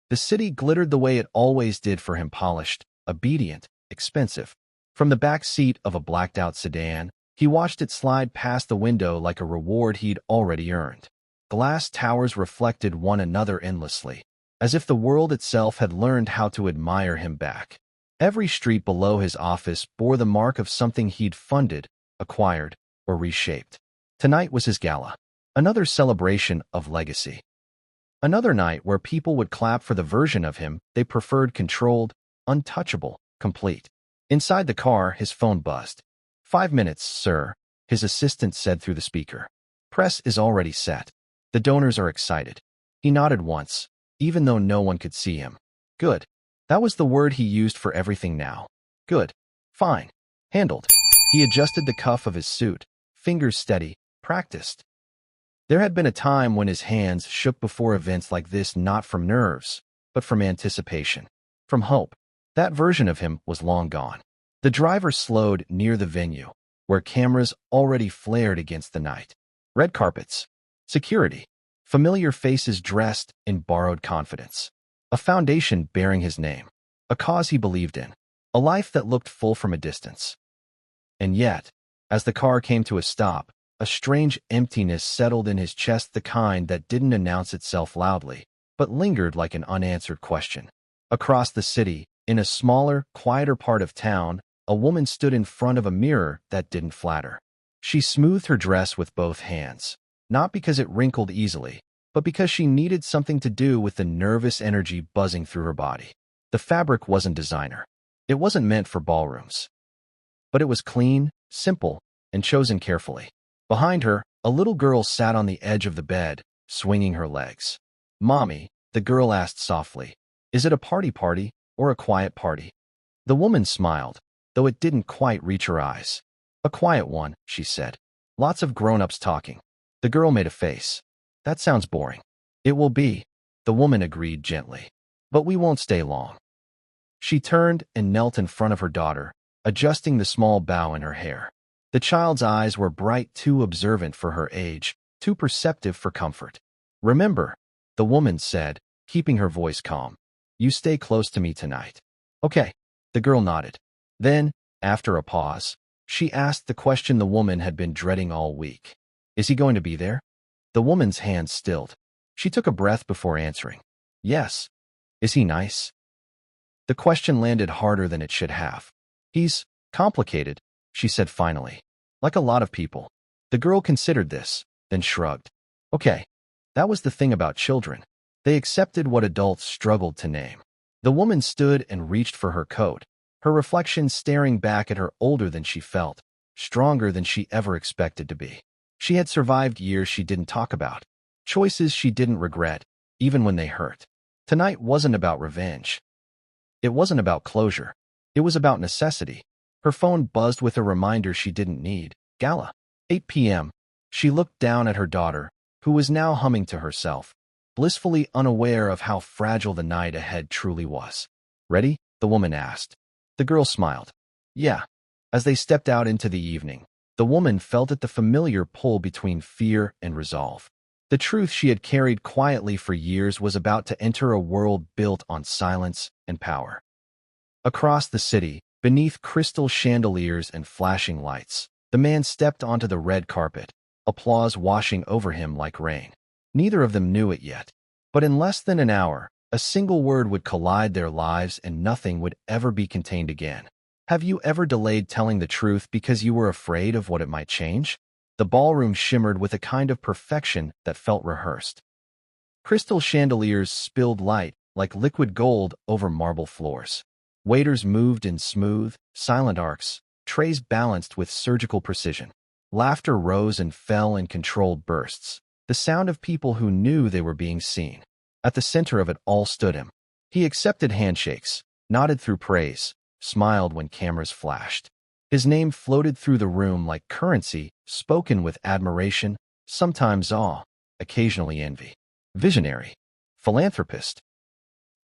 The city glittered the way it always did for him, polished, obedient, expensive. From the back seat of a blacked-out sedan, he watched it slide past the window like a reward he'd already earned. Glass towers reflected one another endlessly, as if the world itself had learned how to admire him back. Every street below his office bore the mark of something he'd funded, acquired, or reshaped. Tonight was his gala, another celebration of legacy. Another night where people would clap for the version of him they preferred: controlled, untouchable, complete. Inside the car, his phone buzzed. 5 minutes, sir, his assistant said through the speaker. Press is already set. The donors are excited. He nodded once, even though no one could see him. Good. That was the word he used for everything now. Good. Fine. Handled. He adjusted the cuff of his suit, fingers steady, practiced. There had been a time when his hands shook before events like this, not from nerves, but from anticipation, from hope. That version of him was long gone. The driver slowed near the venue, where cameras already flared against the night. Red carpets, security, familiar faces dressed in borrowed confidence. A foundation bearing his name, a cause he believed in, a life that looked full from a distance. And yet, as the car came to a stop, a strange emptiness settled in his chest, the kind that didn't announce itself loudly, but lingered like an unanswered question. Across the city, in a smaller, quieter part of town, a woman stood in front of a mirror that didn't flatter. She smoothed her dress with both hands, not because it wrinkled easily, but because she needed something to do with the nervous energy buzzing through her body. The fabric wasn't designer. It wasn't meant for ballrooms. But it was clean, simple, and chosen carefully. Behind her, a little girl sat on the edge of the bed, swinging her legs. "Mommy," the girl asked softly, "is it a party or a quiet party?" The woman smiled, though it didn't quite reach her eyes. "A quiet one," she said. "Lots of grown-ups talking." The girl made a face. "That sounds boring." "It will be," the woman agreed gently. "But we won't stay long." She turned and knelt in front of her daughter, adjusting the small bow in her hair. The child's eyes were bright, too observant for her age, too perceptive for comfort. "Remember," the woman said, keeping her voice calm, "you stay close to me tonight." "Okay," the girl nodded. Then, after a pause, she asked the question the woman had been dreading all week. "Is he going to be there?" The woman's hands stilled. She took a breath before answering. "Yes." "Is he nice?" The question landed harder than it should have. "He's complicated," she said finally. "Like a lot of people." The girl considered this, then shrugged. Okay, that was the thing about children. They accepted what adults struggled to name. The woman stood and reached for her coat, her reflection staring back at her, older than she felt, stronger than she ever expected to be. She had survived years she didn't talk about, choices she didn't regret, even when they hurt. Tonight wasn't about revenge. It wasn't about closure. It was about necessity. Her phone buzzed with a reminder she didn't need. Gala. 8 p.m. She looked down at her daughter, who was now humming to herself, blissfully unaware of how fragile the night ahead truly was. "Ready?" the woman asked. The girl smiled. "Yeah." As they stepped out into the evening, the woman felt the familiar pull between fear and resolve. The truth she had carried quietly for years was about to enter a world built on silence and power. Across the city, beneath crystal chandeliers and flashing lights, the man stepped onto the red carpet, applause washing over him like rain. Neither of them knew it yet, but in less than an hour, a single word would collide their lives and nothing would ever be contained again. Have you ever delayed telling the truth because you were afraid of what it might change? The ballroom shimmered with a kind of perfection that felt rehearsed. Crystal chandeliers spilled light like liquid gold over marble floors. Waiters moved in smooth, silent arcs, trays balanced with surgical precision. Laughter rose and fell in controlled bursts, the sound of people who knew they were being seen. At the center of it all stood him. He accepted handshakes, nodded through praise, smiled when cameras flashed. His name floated through the room like currency, spoken with admiration, sometimes awe, occasionally envy. Visionary. Philanthropist.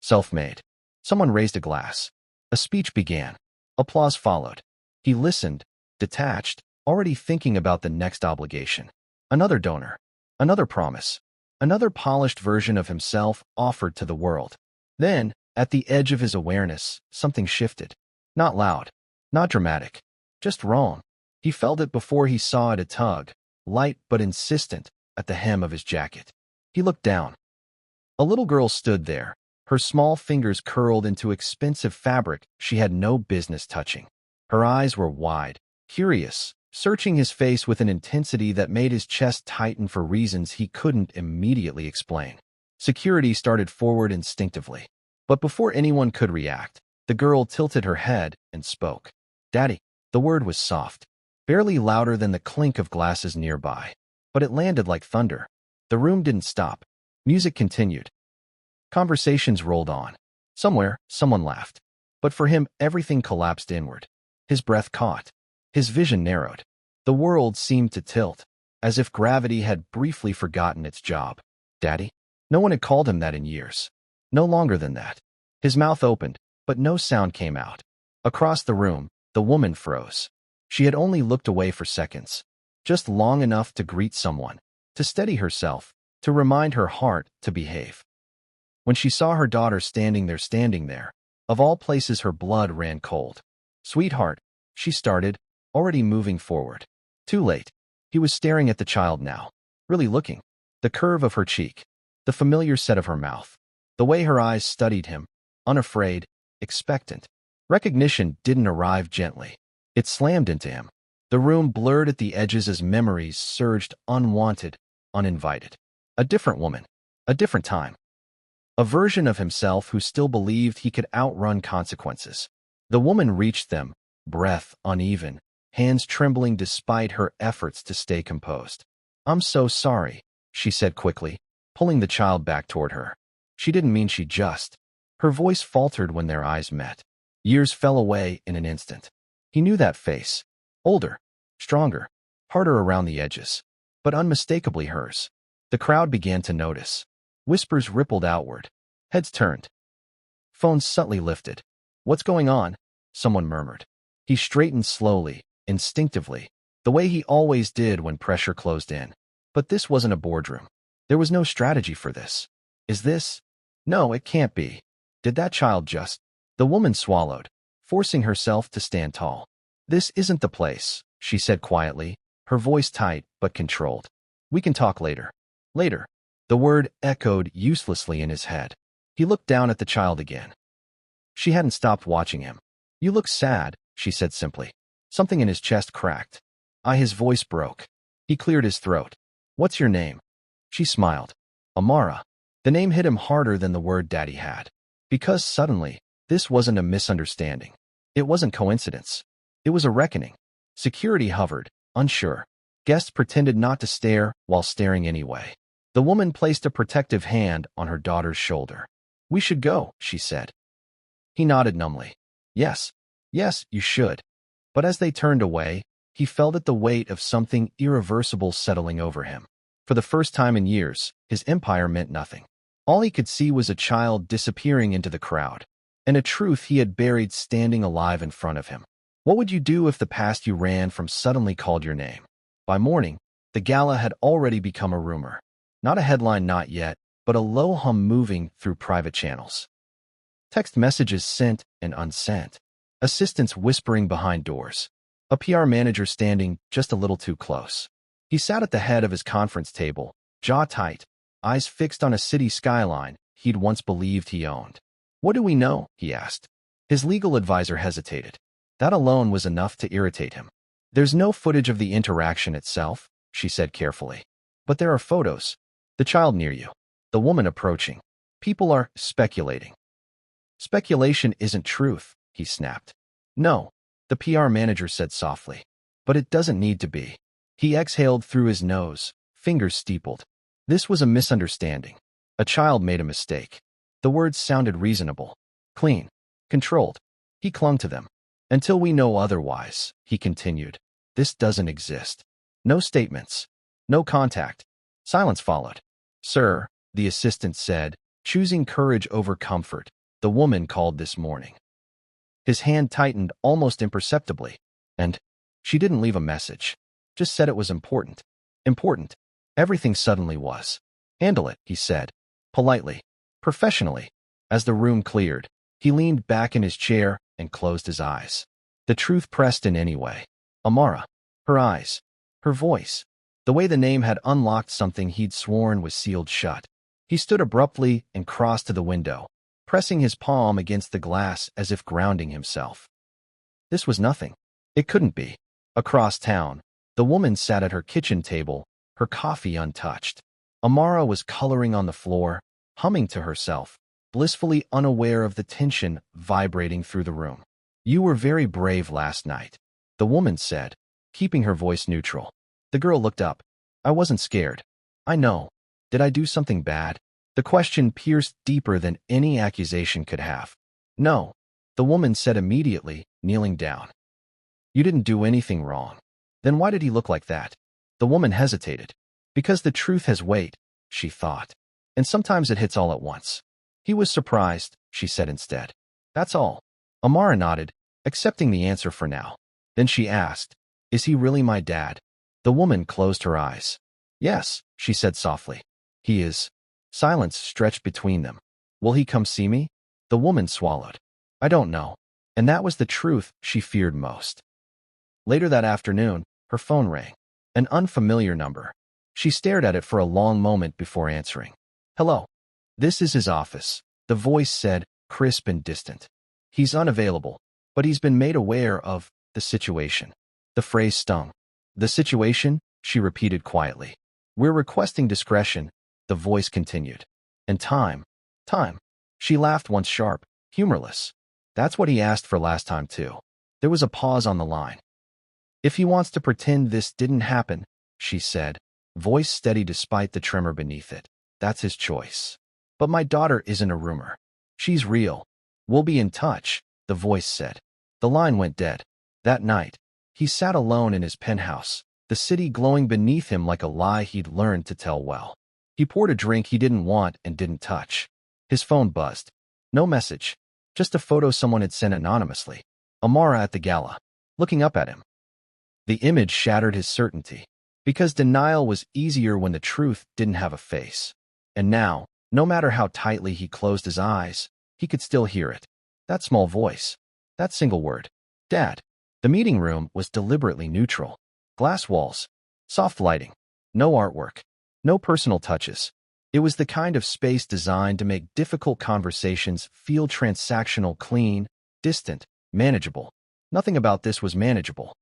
Self-made. Someone raised a glass. A speech began. Applause followed. He listened, detached, already thinking about the next obligation. Another donor. Another promise. Another polished version of himself offered to the world. Then, at the edge of his awareness, something shifted. Not loud, not dramatic, just wrong. He felt it before he saw it, a tug, light but insistent, at the hem of his jacket. He looked down. A little girl stood there, her small fingers curled into expensive fabric she had no business touching. Her eyes were wide, curious, searching his face with an intensity that made his chest tighten for reasons he couldn't immediately explain. Security started forward instinctively. But before anyone could react, the girl tilted her head and spoke. "Daddy." The word was soft, barely louder than the clink of glasses nearby. But it landed like thunder. The room didn't stop. Music continued. Conversations rolled on. Somewhere, someone laughed. But for him, everything collapsed inward. His breath caught. His vision narrowed. The world seemed to tilt, as if gravity had briefly forgotten its job. Daddy? No one had called him that in years. No longer than that. His mouth opened, but no sound came out. Across the room, the woman froze. She had only looked away for seconds, just long enough to greet someone, to steady herself, to remind her heart to behave. When she saw her daughter standing there, of all places her blood ran cold. "Sweetheart," she started, already moving forward. Too late. He was staring at the child now, really looking. The curve of her cheek, the familiar set of her mouth, the way her eyes studied him, unafraid, expectant. Recognition didn't arrive gently. It slammed into him. The room blurred at the edges as memories surged, unwanted, uninvited. A different woman, a different time. A version of himself who still believed he could outrun consequences. The woman reached them, breath uneven, hands trembling despite her efforts to stay composed. "I'm so sorry," she said quickly, pulling the child back toward her. She didn't mean she just. Her voice faltered when their eyes met. Years fell away in an instant. He knew that face. Older, stronger, harder around the edges, but unmistakably hers. The crowd began to notice. Whispers rippled outward. Heads turned. Phones subtly lifted. "What's going on?" someone murmured. He straightened slowly, instinctively, the way he always did when pressure closed in. But this wasn't a boardroom. There was no strategy for this. Is this? No, it can't be. Did that child just? The woman swallowed, forcing herself to stand tall. "This isn't the place," she said quietly, her voice tight but controlled. "We can talk later." Later. The word echoed uselessly in his head. He looked down at the child again. She hadn't stopped watching him. "You look sad," she said simply. Something in his chest cracked. His voice broke. He cleared his throat. "What's your name?" She smiled. "Amara." The name hit him harder than the word Daddy had. Because suddenly, this wasn't a misunderstanding. It wasn't coincidence. It was a reckoning. Security hovered, unsure. Guests pretended not to stare while staring anyway. The woman placed a protective hand on her daughter's shoulder. "We should go," she said. He nodded numbly. Yes, you should." But as they turned away, he felt the weight of something irreversible settling over him. For the first time in years, his empire meant nothing. All he could see was a child disappearing into the crowd, and a truth he had buried standing alive in front of him. What would you do if the past you ran from suddenly called your name? By morning, the gala had already become a rumor. Not a headline, not yet, but a low hum moving through private channels. Text messages sent and unsent. Assistants whispering behind doors. A PR manager standing just a little too close. He sat at the head of his conference table, jaw tight, eyes fixed on a city skyline he'd once believed he owned. "What do we know?" he asked. His legal advisor hesitated. That alone was enough to irritate him. "There's no footage of the interaction itself," she said carefully. "But there are photos. The child near you. The woman approaching. People are speculating." "Speculation isn't truth," he snapped. "No," the PR manager said softly. "But it doesn't need to be." He exhaled through his nose, fingers steepled. This was a misunderstanding. A child made a mistake. The words sounded reasonable, clean, controlled. He clung to them. "Until we know otherwise," he continued. "This doesn't exist." No statements. No contact. Silence followed. "Sir," the assistant said, choosing courage over comfort, "the woman called this morning." His hand tightened almost imperceptibly. "And she didn't leave a message. Just said it was important." Important. Everything suddenly was. "Handle it," he said. Politely. Professionally. As the room cleared, he leaned back in his chair and closed his eyes. The truth pressed in anyway. Amara. Her eyes. Her voice. The way the name had unlocked something he'd sworn was sealed shut. He stood abruptly and crossed to the window, pressing his palm against the glass as if grounding himself. This was nothing. It couldn't be. Across town, the woman sat at her kitchen table, her coffee untouched. Amara was coloring on the floor, humming to herself, blissfully unaware of the tension vibrating through the room. "You were very brave last night," the woman said, keeping her voice neutral. The girl looked up. "I wasn't scared." "I know. Did I do something bad?" The question pierced deeper than any accusation could have. "No," the woman said immediately, kneeling down. "You didn't do anything wrong." "Then why did he look like that?" The woman hesitated. "Because the truth has weight," she thought. "And sometimes it hits all at once." "He was surprised," she said instead. "That's all." Amara nodded, accepting the answer for now. Then she asked, "Is he really my dad?" The woman closed her eyes. "Yes," she said softly. "He is." Silence stretched between them. "Will he come see me?" The woman swallowed. "I don't know." And that was the truth she feared most. Later that afternoon, her phone rang. An unfamiliar number. She stared at it for a long moment before answering. "Hello. This is his office," the voice said, crisp and distant. "He's unavailable, but he's been made aware of the situation." The phrase stung. "The situation?" she repeated quietly. "We're requesting discretion," the voice continued. "And time." Time. She laughed once sharp, humorless. "That's what he asked for last time, too." There was a pause on the line. "If he wants to pretend this didn't happen," she said, voice steady despite the tremor beneath it, "that's his choice. But my daughter isn't a rumor. She's real. We'll be in touch," the voice said. The line went dead. That night, he sat alone in his penthouse, the city glowing beneath him like a lie he'd learned to tell well. He poured a drink he didn't want and didn't touch. His phone buzzed. No message. Just a photo someone had sent anonymously. Amara at the gala, looking up at him. The image shattered his certainty, because denial was easier when the truth didn't have a face. And now, no matter how tightly he closed his eyes, he could still hear it. That small voice. That single word. Dad. The meeting room was deliberately neutral. Glass walls. Soft lighting. No artwork. No personal touches. It was the kind of space designed to make difficult conversations feel transactional, clean, distant, manageable. Nothing about this was manageable.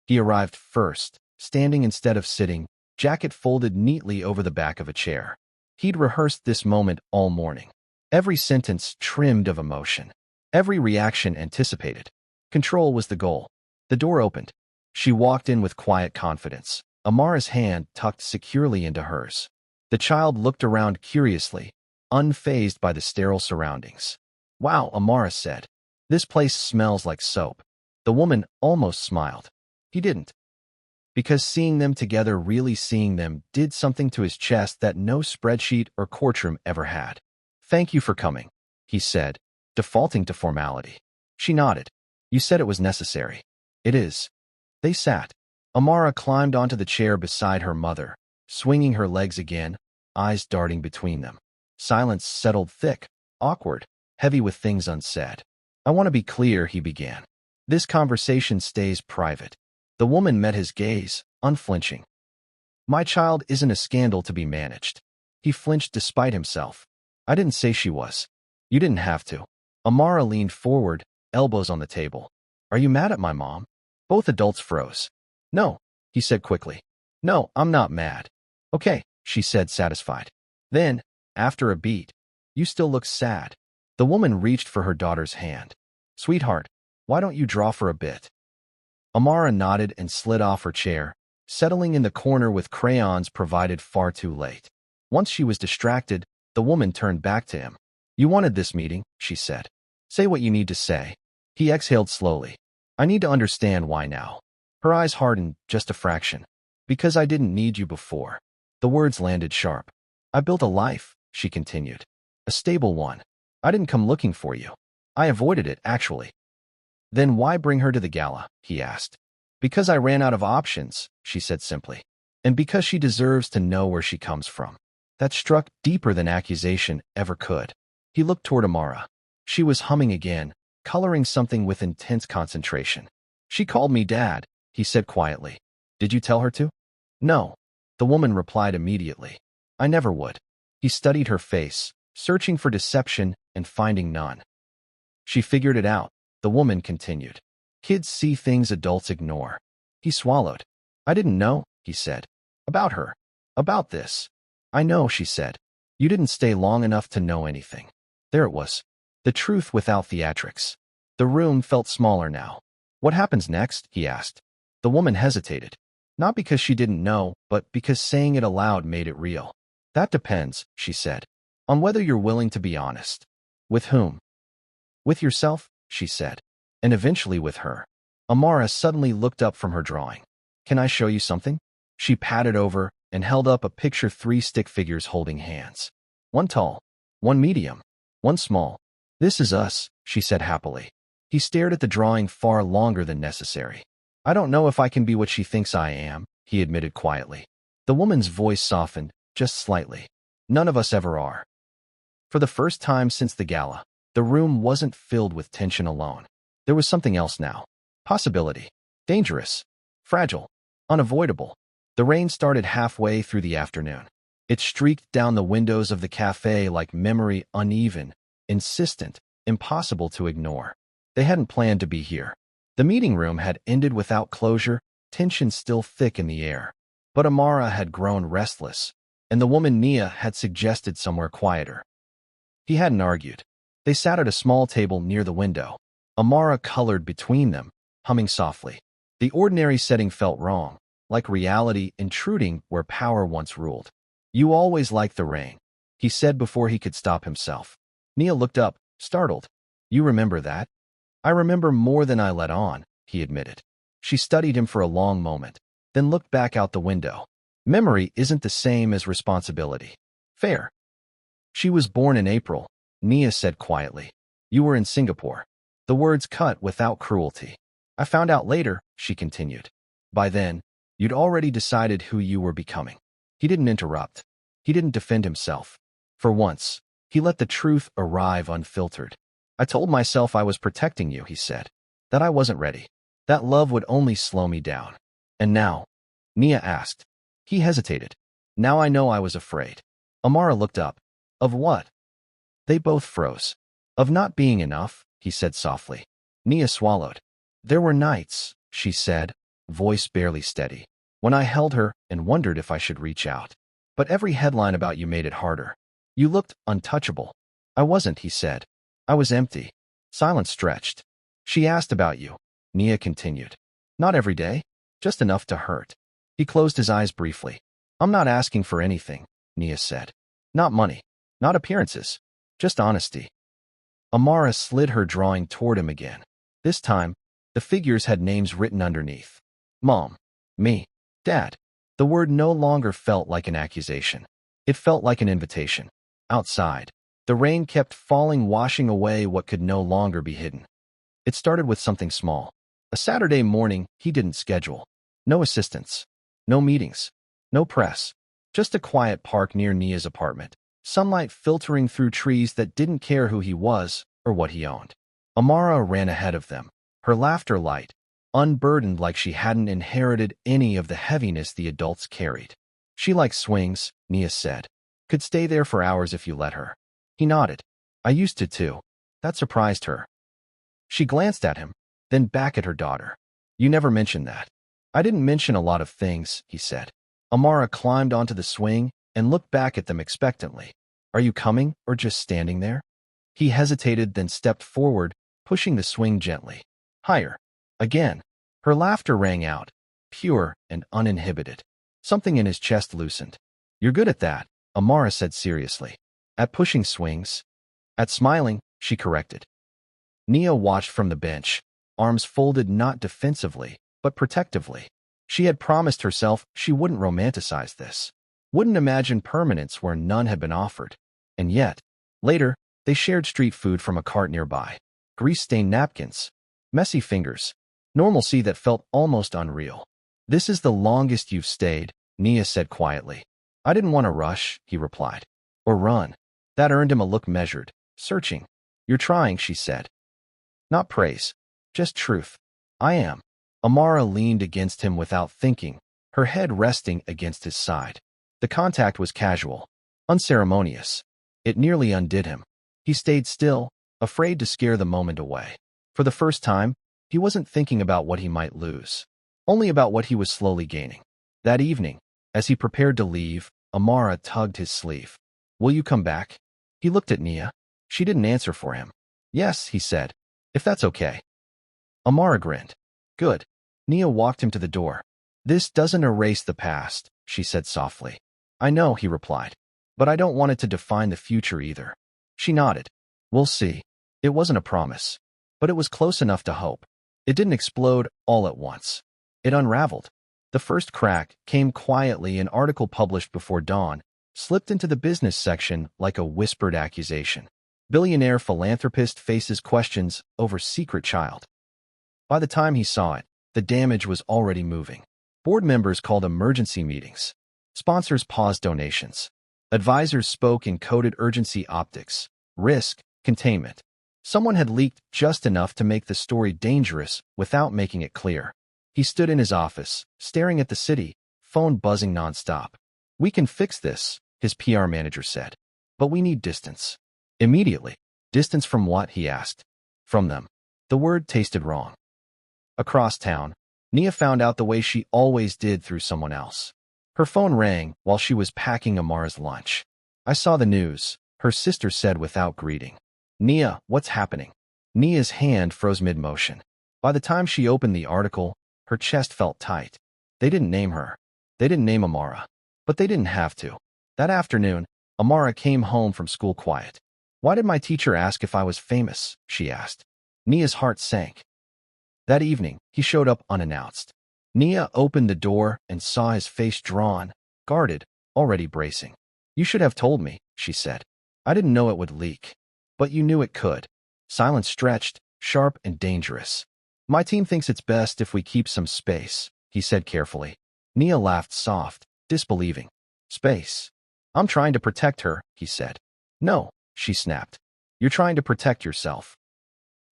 He arrived first, standing instead of sitting, jacket folded neatly over the back of a chair. He'd rehearsed this moment all morning. Every sentence trimmed of emotion. Every reaction anticipated. Control was the goal. The door opened. She walked in with quiet confidence, Amara's hand tucked securely into hers. The child looked around curiously, unfazed by the sterile surroundings. "Wow," Amara said. "This place smells like soap." The woman almost smiled. He didn't. Because seeing them together, really seeing them, did something to his chest that no spreadsheet or courtroom ever had. "Thank you for coming," he said, defaulting to formality. She nodded. "You said it was necessary." "It is." They sat. Amara climbed onto the chair beside her mother, swinging her legs again, eyes darting between them. Silence settled thick, awkward, heavy with things unsaid. "I want to be clear," he began. "This conversation stays private." The woman met his gaze, unflinching. "My child isn't a scandal to be managed." He flinched despite himself. "I didn't say she was." "You didn't have to." Amara leaned forward, elbows on the table. "Are you mad at my mom?" Both adults froze. "No," he said quickly. "No, I'm not mad." "Okay," she said, satisfied. Then, after a beat, "You still look sad." The woman reached for her daughter's hand. "Sweetheart, why don't you draw for a bit?" Amara nodded and slid off her chair, settling in the corner with crayons provided far too late. Once she was distracted, the woman turned back to him. "You wanted this meeting," she said. "Say what you need to say." He exhaled slowly. "I need to understand why now." Her eyes hardened just a fraction. "Because I didn't need you before." The words landed sharp. "I built a life," she continued. "A stable one. I didn't come looking for you. I avoided it, actually." "Then why bring her to the gala?" he asked. "Because I ran out of options," she said simply. "And because she deserves to know where she comes from." That struck deeper than accusation ever could. He looked toward Amara. She was humming again, coloring something with intense concentration. She called me Dad, he said quietly. Did you tell her to? No. The woman replied immediately. I never would. He studied her face, searching for deception and finding none. She figured it out, the woman continued. Kids see things adults ignore. He swallowed. I didn't know, he said. About her. About this. I know, she said. You didn't stay long enough to know anything. There it was. The truth without theatrics. The room felt smaller now. What happens next? He asked. The woman hesitated. Not because she didn't know, but because saying it aloud made it real. That depends, she said. On whether you're willing to be honest. With whom? With yourself, she said. And eventually with her. Amara suddenly looked up from her drawing. Can I show you something? She patted over and held up a picture, 3 stick figures holding hands. One tall, one medium, one small. This is us, she said happily. He stared at the drawing far longer than necessary. I don't know if I can be what she thinks I am, he admitted quietly. The woman's voice softened, just slightly. None of us ever are. For the first time since the gala, the room wasn't filled with tension alone. There was something else now. Possibility. Dangerous. Fragile. Unavoidable. The rain started halfway through the afternoon. It streaked down the windows of the cafe like memory, uneven, insistent, impossible to ignore. They hadn't planned to be here. The meeting room had ended without closure, tension still thick in the air. But Amara had grown restless, and the woman Nia had suggested somewhere quieter. He hadn't argued. They sat at a small table near the window. Amara colored between them, humming softly. The ordinary setting felt wrong, like reality intruding where power once ruled. You always liked the rain, he said before he could stop himself. Nia looked up, startled. You remember that? I remember more than I let on, he admitted. She studied him for a long moment, then looked back out the window. Memory isn't the same as responsibility. Fair. She was born in April, Nia said quietly. You were in Singapore. The words cut without cruelty. I found out later, she continued. By then, you'd already decided who you were becoming. He didn't interrupt. He didn't defend himself. For once, he let the truth arrive unfiltered. I told myself I was protecting you, he said. That I wasn't ready. That love would only slow me down. And now? Nia asked. He hesitated. Now I know I was afraid. Amara looked up. Of what? They both froze. Of not being enough, he said softly. Nia swallowed. There were nights, she said, voice barely steady, when I held her and wondered if I should reach out. But every headline about you made it harder. You looked untouchable. I wasn't, he said. I was empty. Silence stretched. She asked about you, Nia continued. Not every day, just enough to hurt. He closed his eyes briefly. I'm not asking for anything, Nia said. Not money, not appearances, just honesty. Amara slid her drawing toward him again. This time, the figures had names written underneath. Mom, me, Dad. The word no longer felt like an accusation. It felt like an invitation. Outside, the rain kept falling, washing away what could no longer be hidden. It started with something small. A Saturday morning he didn't schedule. No assistants. No meetings. No press. Just a quiet park near Nia's apartment. Sunlight filtering through trees that didn't care who he was or what he owned. Amara ran ahead of them, her laughter light, unburdened like she hadn't inherited any of the heaviness the adults carried. She likes swings, Nia said. Could stay there for hours if you let her. He nodded. I used to too. That surprised her. She glanced at him, then back at her daughter. You never mentioned that. I didn't mention a lot of things, he said. Amara climbed onto the swing and looked back at them expectantly. Are you coming or just standing there? He hesitated, then stepped forward, pushing the swing gently. Higher. Again. Her laughter rang out, pure and uninhibited. Something in his chest loosened. You're good at that, Amara said seriously. At pushing swings. At smiling, she corrected. Nia watched from the bench, arms folded not defensively, but protectively. She had promised herself she wouldn't romanticize this. Wouldn't imagine permanence where none had been offered. And yet, later, they shared street food from a cart nearby. Grease-stained napkins. Messy fingers. Normalcy that felt almost unreal. This is the longest you've stayed, Nia said quietly. I didn't want to rush, he replied. Or run. That earned him a look measured, Searching. You're trying, she said. Not praise. Just truth. I am. Amara leaned against him without thinking, her head resting against his side. The contact was casual, unceremonious. It nearly undid him. He stayed still, afraid to scare the moment away. For the first time, he wasn't thinking about what he might lose, only about what he was slowly gaining. That evening, as he prepared to leave, Amara tugged his sleeve. Will you come back? He looked at Nia. She didn't answer for him. Yes, he said, if that's okay. Amara grinned. Good. Nia walked him to the door. This doesn't erase the past, she said softly. I know, he replied, but I don't want it to define the future either. She nodded. We'll see. It wasn't a promise, but it was close enough to hope. It didn't explode all at once. It unraveled. The first crack came quietly. An article published before dawn slipped into the business section like a whispered accusation. Billionaire philanthropist faces questions over secret child. By the time he saw it, the damage was already moving. Board members called emergency meetings. Sponsors paused donations. Advisors spoke in coded urgency optics, risk, containment. Someone had leaked just enough to make the story dangerous without making it clear. He stood in his office, staring at the city, phone buzzing nonstop. We can fix this, his PR manager said. But we need distance. Immediately. Distance from what? He asked. From them. The word tasted wrong. Across town, Nia found out the way she always did through someone else. Her phone rang while she was packing Amara's lunch. I saw the news, her sister said without greeting. Nia, what's happening? Nia's hand froze mid-motion. By the time she opened the article, her chest felt tight. They didn't name her. They didn't name Amara. But they didn't have to. That afternoon, Amara came home from school quiet. Why did my teacher ask if I was famous? She asked. Nia's heart sank. That evening, he showed up unannounced. Nia opened the door and saw his face drawn, guarded, already bracing. You should have told me, she said. I didn't know it would leak. But you knew it could. Silence stretched, sharp and dangerous. My team thinks it's best if we keep some space, he said carefully. Nia laughed soft, disbelieving. Space. I'm trying to protect her, he said. No, she snapped. You're trying to protect yourself.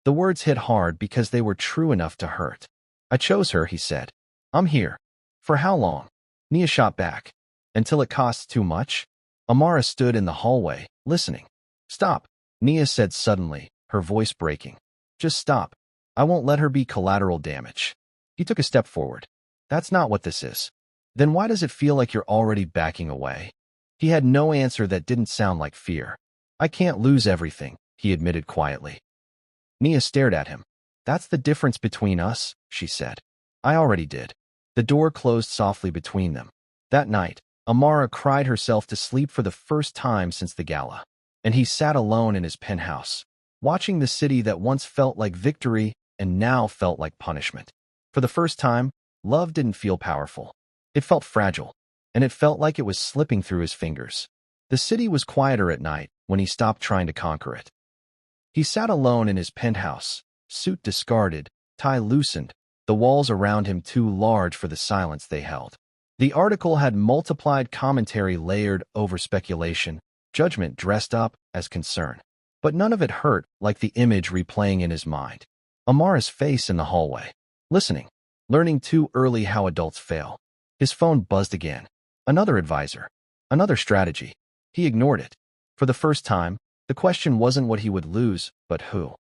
The words hit hard because they were true enough to hurt. I chose her, he said. I'm here. For how long? Nia shot back. Until it costs too much? Amara stood in the hallway, listening. Stop, Nia said suddenly, her voice breaking. Just stop. I won't let her be collateral damage. He took a step forward. That's not what this is. Then why does it feel like you're already backing away? He had no answer that didn't sound like fear. I can't lose everything, he admitted quietly. Nia stared at him. That's the difference between us, she said. I already did. The door closed softly between them. That night, Amara cried herself to sleep for the first time since the gala. And he sat alone in his penthouse, watching the city that once felt like victory and now felt like punishment. For the first time, love didn't feel powerful. It felt fragile, and it felt like it was slipping through his fingers. The city was quieter at night when he stopped trying to conquer it. He sat alone in his penthouse, suit discarded, tie loosened, the walls around him too large for the silence they held. The article had multiplied commentary layered over speculation, judgment dressed up as concern. But none of it hurt like the image replaying in his mind. Amara's face in the hallway. Listening. Learning too early how adults fail. His phone buzzed again. Another advisor. Another strategy. He ignored it. For the first time, the question wasn't what he would lose, but who.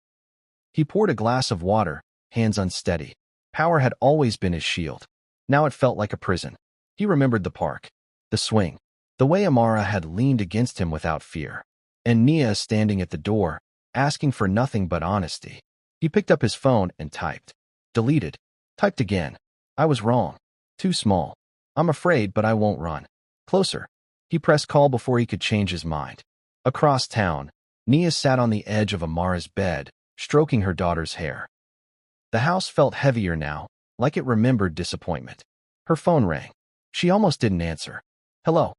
He poured a glass of water, hands unsteady. Power had always been his shield. Now it felt like a prison. He remembered the park, the swing, the way Amara had leaned against him without fear, and Nia standing at the door, asking for nothing but honesty. He picked up his phone and typed. Deleted. Typed again. I was wrong. Too small. I'm afraid, but I won't run. Closer. He pressed call before he could change his mind. Across town, Nia sat on the edge of Amara's bed, stroking her daughter's hair. The house felt heavier now, like it remembered disappointment. Her phone rang. She almost didn't answer. Hello.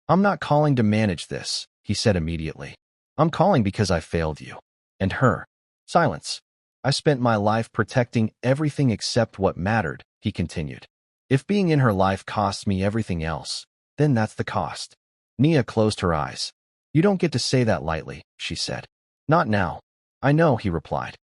I'm not calling to manage this, he said immediately. I'm calling because I failed you. And her. Silence. I spent my life protecting everything except what mattered, he continued. If being in her life costs me everything else, then that's the cost. Nia closed her eyes. You don't get to say that lightly, she said. Not now. I know, he replied.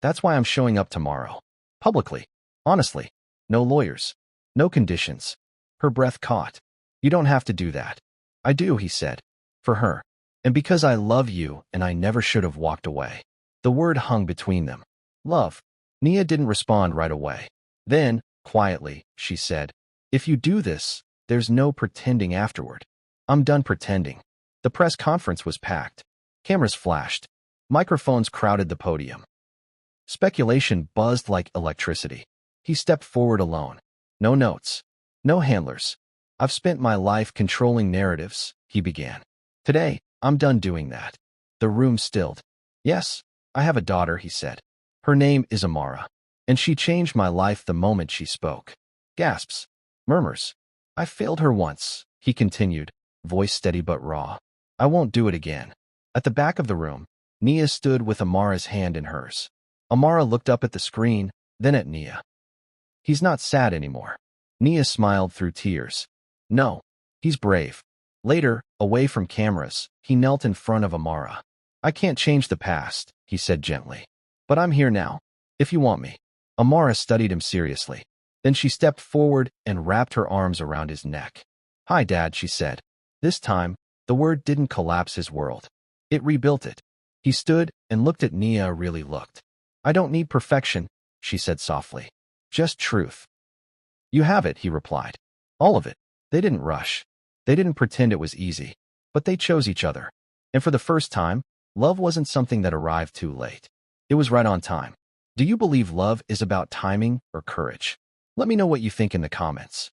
That's why I'm showing up tomorrow. Publicly. Honestly. No lawyers. No conditions. Her breath caught. You don't have to do that. I do, he said. For her. And because I love you and I never should have walked away. The word hung between them. Love. Nia didn't respond right away. Then, quietly, she said, if you do this, there's no pretending afterward. I'm done pretending. The press conference was packed. Cameras flashed. Microphones crowded the podium. Speculation buzzed like electricity. He stepped forward alone. No notes. No handlers. I've spent my life controlling narratives, he began. Today, I'm done doing that. The room stilled. Yes, I have a daughter, he said. Her name is Amara. And she changed my life the moment she spoke. Gasps. Murmurs. I failed her once, he continued, voice steady but raw. I won't do it again. At the back of the room, Nia stood with Amara's hand in hers. Amara looked up at the screen, then at Nia. He's not sad anymore. Nia smiled through tears. No, he's brave. Later, away from cameras, he knelt in front of Amara. I can't change the past, he said gently. But I'm here now, if you want me. Amara studied him seriously. Then she stepped forward and wrapped her arms around his neck. Hi, Dad, she said. This time, the word didn't collapse his world. It rebuilt it. He stood and looked at Nia, really looked. I don't need perfection, she said softly. Just truth. You have it, he replied. All of it. They didn't rush. They didn't pretend it was easy. But they chose each other. And for the first time, love wasn't something that arrived too late. It was right on time. Do you believe love is about timing or courage? Let me know what you think in the comments.